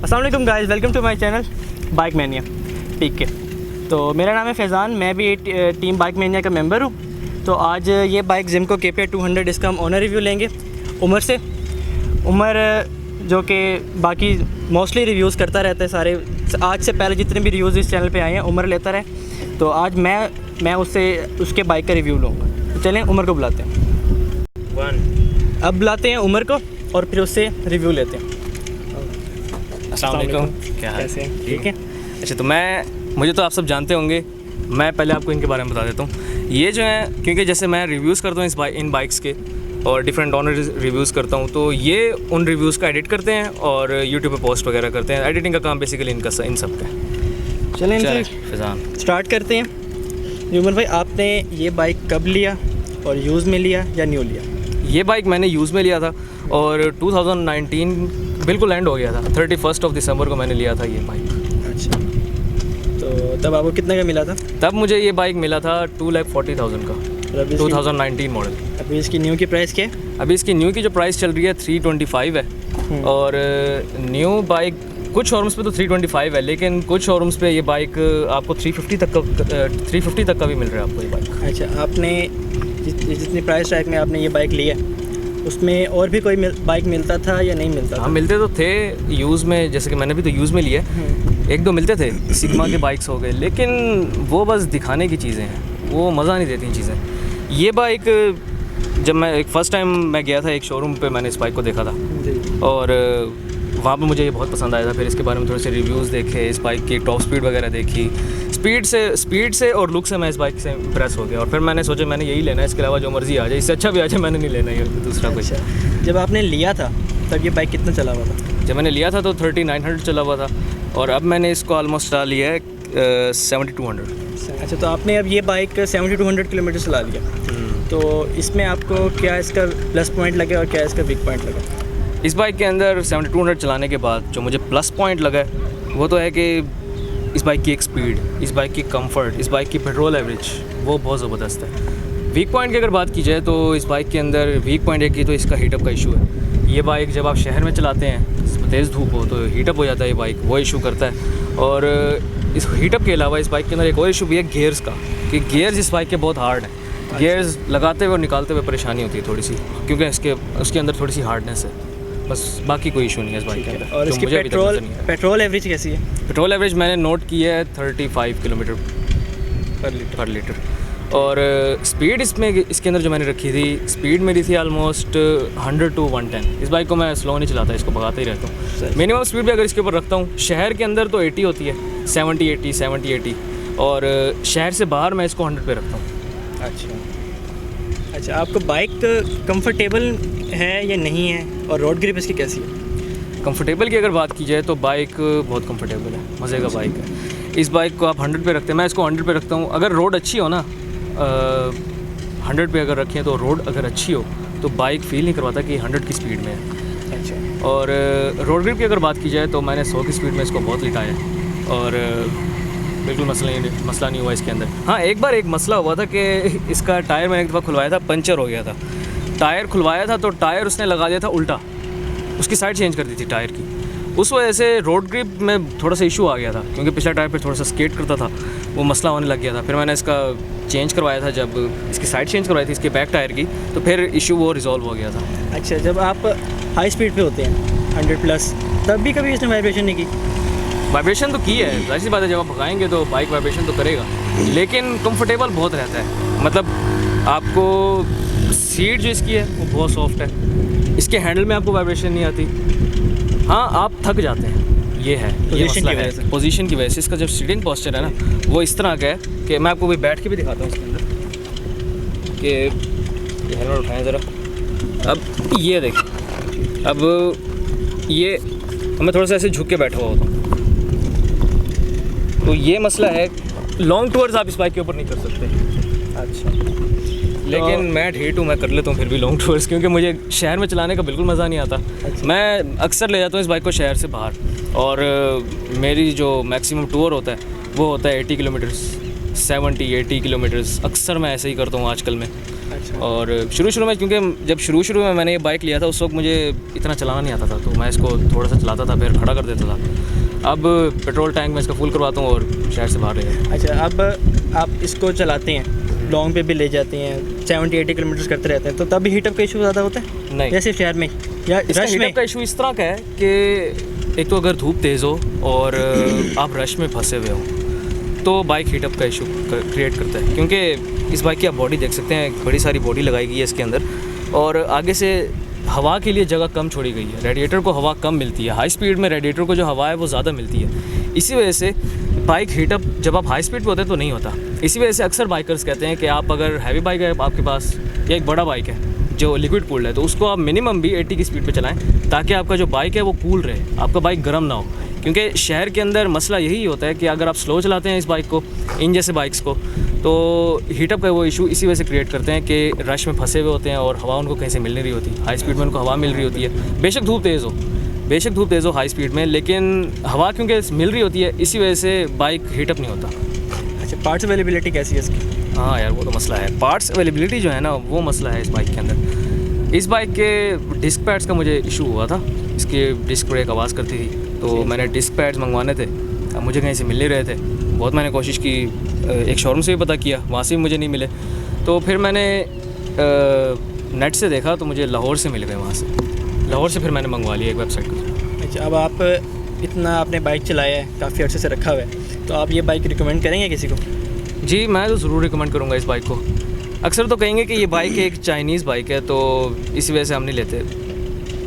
अस्सलाम वालेकुम guys, welcome to my channel bike mania peak के। तो मेरा नाम है फैज़ान, मैं भी टीम बाइक मैनिया का मेंबर हूँ। तो आज ये बाइक ज़िमको KPR 200 इसका हम ओनर रिव्यू लेंगे उमर से। उमर जो कि बाकी मोस्टली रिव्यूज़ करता रहता है सारे, आज से पहले जितने भी रिव्यूज़ इस चैनल पे आए हैं उमर लेता रहे। तो आज मैं उससे उसके बाइक का रिव्यू लूँगा। तो चलें उमर को बुलाते हैं। अब बुलाते हैं उमर को और फिर उससे रिव्यू लेते हैं। अस्सलाम वालेकुम, क्या हाल? कैसे हैं? ठीक है। अच्छा, तो मुझे तो आप सब जानते होंगे, मैं पहले आपको इनके बारे में बता देता हूँ। ये जो है, क्योंकि जैसे मैं रिव्यूज़ करता हूँ इन बाइक्स के और डिफरेंट ऑनर रिव्यूज़ करता हूँ, तो ये उन रिव्यूज़ का एडिट करते हैं और यूट्यूब पे पोस्ट वगैरह करते हैं। एडिटिंग का काम बेसिकली इन सब का है। चलें फैज़ान स्टार्ट करते हैं। उमर भाई, आपने ये बाइक कब लिया और यूज़ में लिया या न्यू लिया? ये बाइक मैंने यूज़ में लिया था और 2019 बिल्कुल एंड हो गया था। 31 दिसंबर को मैंने लिया था ये बाइक। अच्छा, तो तब आपको कितने का मिला था? तब मुझे ये बाइक मिला था 2,40,000 का, 2019 मॉडल। अभी इसकी न्यू की प्राइस क्या है? अभी इसकी न्यू की जो प्राइस चल रही है 325 है और न्यू बाइक कुछ शोरूम्स पे तो 325 है, लेकिन कुछ शोरूम्स पे ये बाइक आपको 350 तक का भी मिल रहा है आपको ये बाइक। अच्छा, आपने जितनी प्राइस टैग में आपने ये बाइक लिया, उसमें और भी कोई बाइक मिलता था या नहीं मिलता था? हाँ, मिलते तो थे यूज़ में, जैसे कि मैंने भी तो यूज़ में लिया है। एक दो मिलते थे, सिग्मा के बाइक्स हो गए, लेकिन वो बस दिखाने की चीज़ें हैं, वो मज़ा नहीं देती चीज़ें। ये बाइक जब मैं फ़र्स्ट टाइम मैं गया था एक शोरूम पे, मैंने इस बाइक को देखा था और वहाँ पे मुझे ये बहुत पसंद आया था। फिर इसके बारे में थोड़े से रिव्यूज़ देखे, इस बाइक की टॉप स्पीड वगैरह देखी। स्पीड से और लुक से मैं इस बाइक से इम्प्रेस हो गया और फिर मैंने सोचा मैंने यही लेना है, इसके अलावा जो मर्ज़ी आ जाए, इससे अच्छा भी आ जाए, मैंने नहीं लेना है दूसरा कुछ। जब आपने लिया था तब ये बाइक कितना चला हुआ था? जब मैंने लिया था तो 3900 चला हुआ था और अब मैंने इसको ऑलमोस्ट चला लिया है 7200। अच्छा, तो आपने अब ये बाइक 7200 किलोमीटर चला लिया, तो इसमें आपको क्या इसका प्लस पॉइंट लगे और क्या इसका वीक पॉइंट लगा? इस बाइक के अंदर 7200 चलाने के बाद जो मुझे प्लस पॉइंट लगा है वो तो है कि इस बाइक की एक स्पीड, इस बाइक की कंफर्ट, इस बाइक की पेट्रोल एवरेज, वो बहुत ज़बरदस्त है। वीक पॉइंट की अगर बात की जाए तो इस बाइक के अंदर वीक पॉइंट एक ही तो इसका हीटअप का इशू है। ये बाइक जब आप शहर में चलाते हैं, तेज़ धूप हो तो हीटअप हो जाता है, ये बाइक वो इशू करता है। और इस हीटअप के अलावा इस बाइक के अंदर एक और इशू भी है गेयर्स का, कि गेयर्स इस बाइक के बहुत हार्ड हैं। गेयर्स लगाते हुए और निकालते हुए परेशानी होती है थोड़ी सी, क्योंकि उसके अंदर थोड़ी सी हार्डनेस है। बस बाकी कोई इशू नहीं है इस बाइक के अंदर। और इसकी पेट्रोल एवरेज कैसी है? पेट्रोल एवरेज मैंने नोट की है 35 किलोमीटर पर लीटर और स्पीड इसके अंदर जो मैंने रखी थी, स्पीड मेरी थी ऑलमोस्ट 100 to 110। इस बाइक को मैं स्लो नहीं चलाता, इसको भगाता ही रहता हूँ। मिनिमम स्पीड भी अगर इसके ऊपर रखता हूँ, शहर के अंदर तो 80 होती है, 70-80 और शहर से बाहर मैं इसको 100 पे रखता हूँ। अच्छा, आपको बाइक कंफर्टेबल है या नहीं है और रोड ग्रिप इसकी कैसी है? कंफर्टेबल की अगर बात की जाए तो बाइक बहुत कंफर्टेबल है, मज़े का बाइक है। इस बाइक को आप 100 पे रखते हैं, मैं इसको 100 पे रखता हूँ। अगर रोड अच्छी हो ना, 100 पे अगर रखें तो रोड अगर अच्छी हो तो बाइक फील नहीं करवाता कि 100 की स्पीड में है। अच्छा, और रोड ग्रिप की अगर बात की जाए तो मैंने 100 की स्पीड में इसको बहुत लिटाया है और बिल्कुल मसला नहीं हुआ इसके अंदर। हाँ, एक बार एक मसला हुआ था कि इसका टायर मैंने एक दफ़ा खुलवाया था, पंचर हो गया था। टायर खुलवाया था तो टायर उसने लगा दिया था उल्टा, उसकी साइड चेंज कर दी थी टायर की। उस वजह से रोड ग्रिप में थोड़ा सा इशू आ गया था, क्योंकि पिछला टायर पे थोड़ा सा स्केट करता था, वो मसला होने लग गया था। फिर मैंने इसका चेंज करवाया था, जब इसकी साइड चेंज करवाई थी इसके बैक टायर की, तो फिर इशू वो रिजॉल्व हो गया था। अच्छा, जब आप हाई स्पीड पे होते हैं 100+, तब भी कभी इसने वाइब्रेशन नहीं की? वाइब्रेशन तो की है, जाहिर सी बात है, जब आप भगाएंगे तो बाइक वाइब्रेशन तो करेगा, लेकिन कंफर्टेबल बहुत रहता है। मतलब आपको सीट जो इसकी है वो बहुत सॉफ्ट है, इसके हैंडल में आपको वाइब्रेशन नहीं आती। हाँ, आप थक जाते हैं, ये है पोजीशन की वजह से। इसका जब सीटिंग पोस्चर है ना, वो इस तरह का है कि मैं आपको भी बैठ के भी दिखाता हूँ इसके अंदर, कि ये हेलमेट उठाएं ज़रा। अब ये देखिए, अब ये मैं थोड़ा सा ऐसे झुक के बैठा हुआ होता हूँ, तो ये मसला है। लॉन्ग टूर्स आप इस बाइक के ऊपर नहीं कर सकते। अच्छा, लेकिन मैं ढेट हूँ, मैं कर लेता हूँ फिर भी लॉन्ग टूर्स, क्योंकि मुझे शहर में चलाने का बिल्कुल मज़ा नहीं आता। अच्छा। मैं अक्सर ले जाता हूँ इस बाइक को शहर से बाहर, और मेरी जो मैक्सिमम टूर होता है वो होता है 80 किलोमीटर्स, 70-80 किलोमीटर्स। अक्सर मैं ऐसे ही करता हूँ आजकल में। अच्छा। और शुरू में, क्योंकि जब शुरू में मैंने ये बाइक लिया था उस वक्त मुझे इतना चलाना नहीं आता था, तो मैं इसको थोड़ा सा चलाता था फिर खड़ा कर देता था। अब पेट्रोल टैंक में इसका फुल करवाता हूँ और शहर से बाहर ले जाता हूँ। अच्छा, अब आप इसको चलाते हैं, लॉन्ग पे भी ले जाते हैं, 70-80 किलोमीटर करते रहते हैं, तो तब भी हीटअप का इशू ज़्यादा होता है? नहीं, जैसे शहर में या इसका रश में? हीटअप का इशू इस तरह का है कि एक तो अगर धूप तेज़ हो और आप रश में फंसे हुए हो तो बाइक हीटअप का इशू क्रिएट करता है, क्योंकि इस बाइक की आप बॉडी देख सकते हैं, बड़ी सारी बॉडी लगाई गई है इसके अंदर और आगे से हवा के लिए जगह कम छोड़ी गई है। रेडिएटर को हवा कम मिलती है, हाई स्पीड में रेडिएटर को जो हवा है वो ज़्यादा मिलती है। इसी वजह से बाइक हीटअप जब आप हाई स्पीड पे होते हैं तो नहीं होता। इसी वजह से अक्सर बाइकर्स कहते हैं कि आप अगर हैवी बाइक है आपके पास या एक बड़ा बाइक है जो लिक्विड कूल्ड है तो उसको आप मिनिमम भी 80 की स्पीड पे चलाएं, ताकि आपका जो बाइक है वो कूल रहे, आपका बाइक गर्म ना हो। क्योंकि शहर के अंदर मसला यही होता है कि अगर आप स्लो चलाते हैं इस बाइक को, इन जैसे बाइक्स को, तो हीटअप का वो इशू इसी वजह से क्रिएट करते हैं कि रश में फंसे हुए होते हैं और हवा उनको कहीं से मिल नहीं रही होती। हाई स्पीड में उनको हवा मिल रही होती है, बेशक धूप तेज़ हो हाई स्पीड में, लेकिन हवा क्योंकि मिल रही होती है इसी वजह से बाइक हीटअप नहीं होता। अच्छा, पार्ट्स अवेलेबिलिटी कैसी है इसकी? हाँ यार, वो तो मसला है, पार्ट्स अवेलेबिलिटी जो है ना वो मसला है इस बाइक के अंदर। इस बाइक के डिस्क पैड्स का मुझे इशू हुआ था, इसकी डिस्क ब्रेक आवाज़ करती थी, तो मैंने डिस्क पैड्स मंगवाने थे, अब मुझे कहीं से मिल नहीं रहे थे। बहुत मैंने कोशिश की, एक शोरूम से भी पता किया, वहाँ से भी मुझे नहीं मिले, तो फिर मैंने नेट से देखा तो मुझे लाहौर से मिल गए। वहाँ से लाहौर से फिर मैंने मंगवा लिया एक वेबसाइट पर। अच्छा, अब आप इतना आपने बाइक चलाया है, काफ़ी अर्से से रखा हुआ है, तो आप ये बाइक रिकमेंड करेंगे किसी को? जी, मैं तो ज़रूर रिकमेंड करूँगा इस बाइक को। अक्सर तो कहेंगे कि ये बाइक एक चाइनीज़ बाइक है, तो इसी वजह से हम नहीं लेते।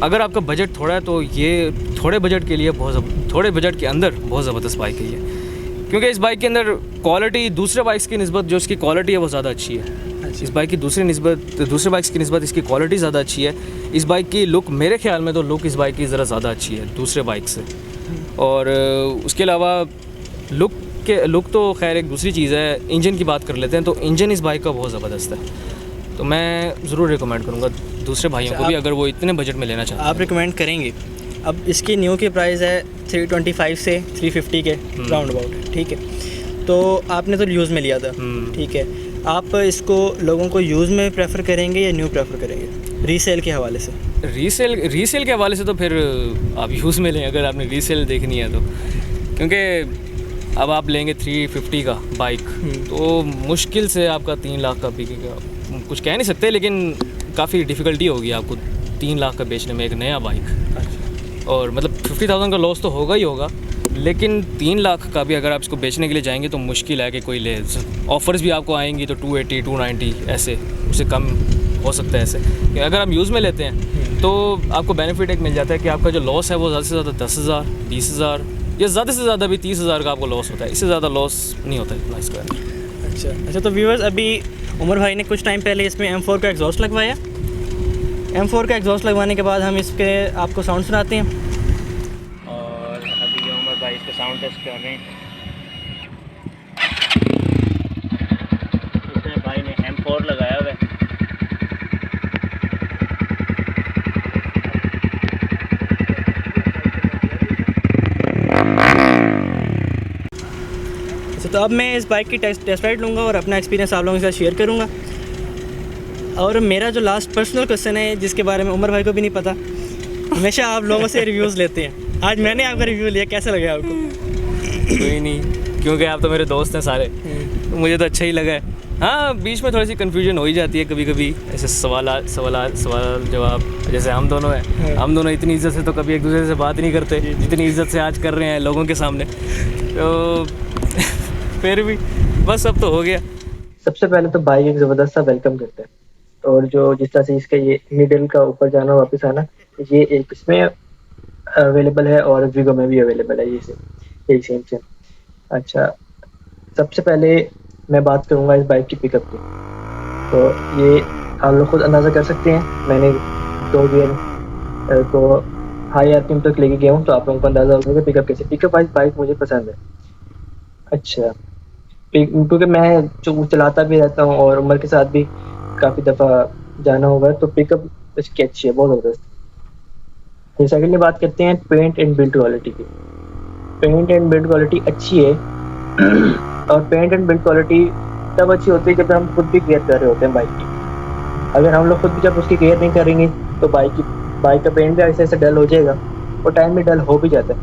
अगर आपका बजट थोड़ा है तो ये थोड़े बजट के लिए थोड़े बजट के अंदर बहुत ज़बरदस्त बाइक है ये, क्योंकि इस बाइक के अंदर क्वालिटी दूसरे बाइक्स की निस्बत जो इसकी क्वालिटी है वो ज़्यादा अच्छी है। इस बाइक की दूसरे बाइक्स की निस्बत इसकी क्वालिटी ज़्यादा अच्छी है। इस बाइक की लुक, मेरे ख्याल में तो लुक इस बाइक की ज़रा ज़्यादा अच्छी है दूसरे बाइक से। और उसके अलावा लुक तो खैर एक दूसरी चीज़ है। इंजन की बात कर लेते हैं तो इंजन इस बाइक का बहुत ज़बरदस्त है, तो मैं ज़रूर रिकमेंड करूँगा दूसरे भाइयों को भी, अगर वो इतने बजट में लेना चाहते हैं। आप रिकमेंड करेंगे? अब इसकी न्यू की प्राइस है 325 से 350 के राउंड अबाउट, ठीक है? तो आपने तो यूज़ में लिया था, ठीक है, आप इसको लोगों को यूज़ में प्रेफर करेंगे या न्यू प्रेफर करेंगे रीसेल के हवाले से? रीसेल के हवाले से तो फिर आप यूज़ में लें अगर आपने रीसेल देखनी है तो, क्योंकि अब आप लेंगे 350 का बाइक तो मुश्किल से आपका 3 लाख का बिकेगा। कुछ कह नहीं सकते, लेकिन काफ़ी डिफ़िकल्टी होगी आपको 3 लाख का बेचने में एक नया बाइक। और मतलब 50,000 का लॉस तो होगा ही होगा, लेकिन 3 लाख का भी अगर आप इसको बेचने के लिए जाएंगे तो मुश्किल है कि कोई ले। ऑफ़र्स भी आपको आएंगी तो 280, 290 ऐसे, उससे कम हो सकता है ऐसे। कि अगर आप यूज़ में लेते हैं तो आपको बेनिफिट एक मिल जाता है कि आपका जो लॉस है वो ज़्यादा से ज़्यादा 10,000, 20,000 या ज़्यादा से ज़्यादा भी 30,000 का आपको लॉस होता है, इससे ज़्यादा लॉस नहीं होता इतना इसका। अच्छा, तो व्यूअर्स, अभी उमर भाई ने कुछ टाइम पहले इसमें M4 का एग्जॉस्ट लगवाया। M4 का एग्जॉस्ट लगवाने के बाद हम इसके आपको साउंड सुनाते हैं। और अभी जो उमर भाई इसका साउंड टेस्ट कर रहे हैं, इसमें भाई ने M4 लगाया हुआ है। तो अब मैं इस बाइक की टेस्ट राइड लूँगा और अपना एक्सपीरियंस आप लोगों के साथ शेयर करूँगा। और मेरा जो लास्ट पर्सनल क्वेश्चन है, जिसके बारे में उमर भाई को भी नहीं पता, हमेशा आप लोगों से रिव्यूज़ लेते हैं, आज मैंने आपका रिव्यू लिया, कैसा लगा आपको? कोई नहीं, क्योंकि आप तो मेरे दोस्त हैं सारे, तो मुझे तो अच्छा ही लगा है। हाँ, बीच में थोड़ी सी कन्फ्यूजन हो ही जाती है कभी कभी, ऐसे सवाल जवाब। जैसे हम दोनों हैं, हम दोनों इतनी इज्जत से तो कभी एक दूसरे से बात नहीं करते जितनी इज्जत से आज कर रहे हैं लोगों के सामने, तो फिर भी बस अब तो हो गया। सबसे पहले तो बाइक एक ज़बरदस्त सा वेलकम करते हैं, और जो जिस तरह से इसका ये मिडिल का ऊपर जाना वापस आना, ये एक इसमें अवेलेबल है और वीगो में भी अवेलेबल है, यही सेम। अच्छा, सबसे पहले मैं बात करूँगा इस बाइक की पिकअप की। तो ये आप लोग खुद अंदाज़ा कर सकते हैं, मैंने 2 गियर को हाई आरपीएम तक लेके गया हूँ, तो आप लोगों को अंदाज़ा होगा पिकअप कैसे। पिकअप वाइज बाइक मुझे पसंद है। अच्छा, क्योंकि मैं जो चलाता भी रहता हूँ और उमर के साथ भी काफ़ी दफ़ा जाना होगा, तो पिकअप इसकी अच्छी है, बहुत ज़बरदस्त। सेकेंडली बात करते हैं पेंट एंड बिल्ड क्वालिटी की। पेंट एंड बिल्ड क्वालिटी अच्छी है और पेंट एंड बिल्ड क्वालिटी तब अच्छी होती है जब हम खुद भी केयर कर रहे होते हैं बाइक की। अगर हम लोग खुद भी जब उसकी केयर नहीं करेंगे तो बाइक का पेंट भी ऐसे ऐसे डल हो जाएगा और टाइम में डल हो भी जाता है।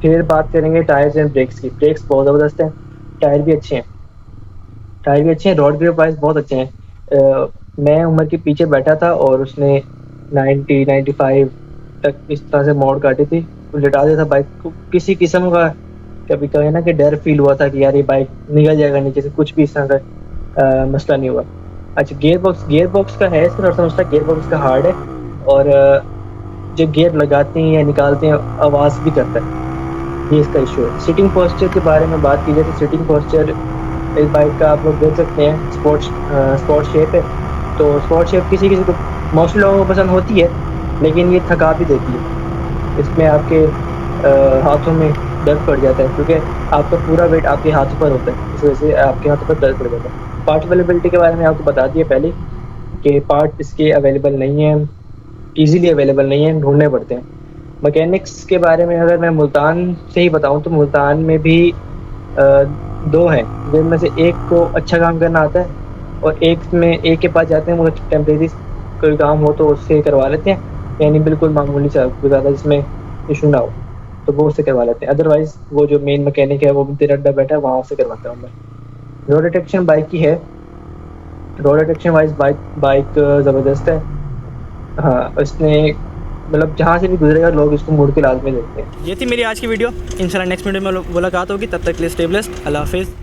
फिर बात करेंगे टायर्स एंड ब्रेक्स की। ब्रेक्स बहुत ज़बरदस्त हैं, टायर भी अच्छे हैं, रोड ग्रिप वाइज बहुत अच्छे हैं। मैं उमर के पीछे बैठा था और उसने 95 तक इस तरह से मोड़ काटी थी, तो लिटा दिया था बाइक को। किसी किस्म का कभी कहे ना कि डर फील हुआ था कि यार ये बाइक निकल जाएगा नीचे से, कुछ भी इस तरह का मसला नहीं हुआ। अच्छा, गियर बॉक्स का है, इसमें थोड़ा समझता गियर बॉक्स का हार्ड है और जब गियर लगाते हैं या निकालते हैं आवाज़ भी करता है, ये इसका इशू है। सीटिंग पोस्चर के बारे में बात की जाए तो सीटिंग पोस्चर इस बाइक का आप लोग देख सकते हैं, स्पोर्ट शेप है। तो स्पोर्ट शेप किसी किसी को, मोस्टली लोगों को पसंद होती है, लेकिन ये थका भी देती है। इसमें आपके हाथों में दर्द पड़ जाता है क्योंकि आपका पूरा वेट आपके हाथों पर होता है, इस वजह से आपके हाथों पर दर्द पड़ जाता है। पार्ट अवेलेबिलिटी के बारे में आपको बता दिया पहले कि पार्ट इसके अवेलेबल नहीं है, ईज़िली अवेलेबल नहीं है, ढूंढने पड़ते हैं। मैकेनिक्स के बारे में अगर मैं मुल्तान से ही बताऊं तो मुल्तान में भी 2 हैं, जिनमें से एक को अच्छा काम करना आता है और एक के पास जाते हैं, वो टेम्परेरी कोई काम हो तो उससे करवा लेते हैं, यानी बिल्कुल मामूली सा, कोई ज़्यादा जिसमें इशू ना हो तो वो उससे करवा लेते हैं। अदरवाइज़ वो जो मेन मैकेनिक है वो तेरा अड्डा बैठा है, वहाँ से करवाता हूँ मैं। रोड डिटेक्शन बाइक की है, रोड डिटेक्शन वाइज बाइक ज़बरदस्त है। हाँ, इसने मतलब जहाँ से भी गुजरेगा लोग इसको मुड़ के लाजमी देखते हैं। ये थी मेरी आज की वीडियो। इंशाल्लाह नेक्स्ट वीडियो में मुलाकात होगी, तब तक के लिए स्टे ब्लेस्ड। अल्लाह हाफिज़।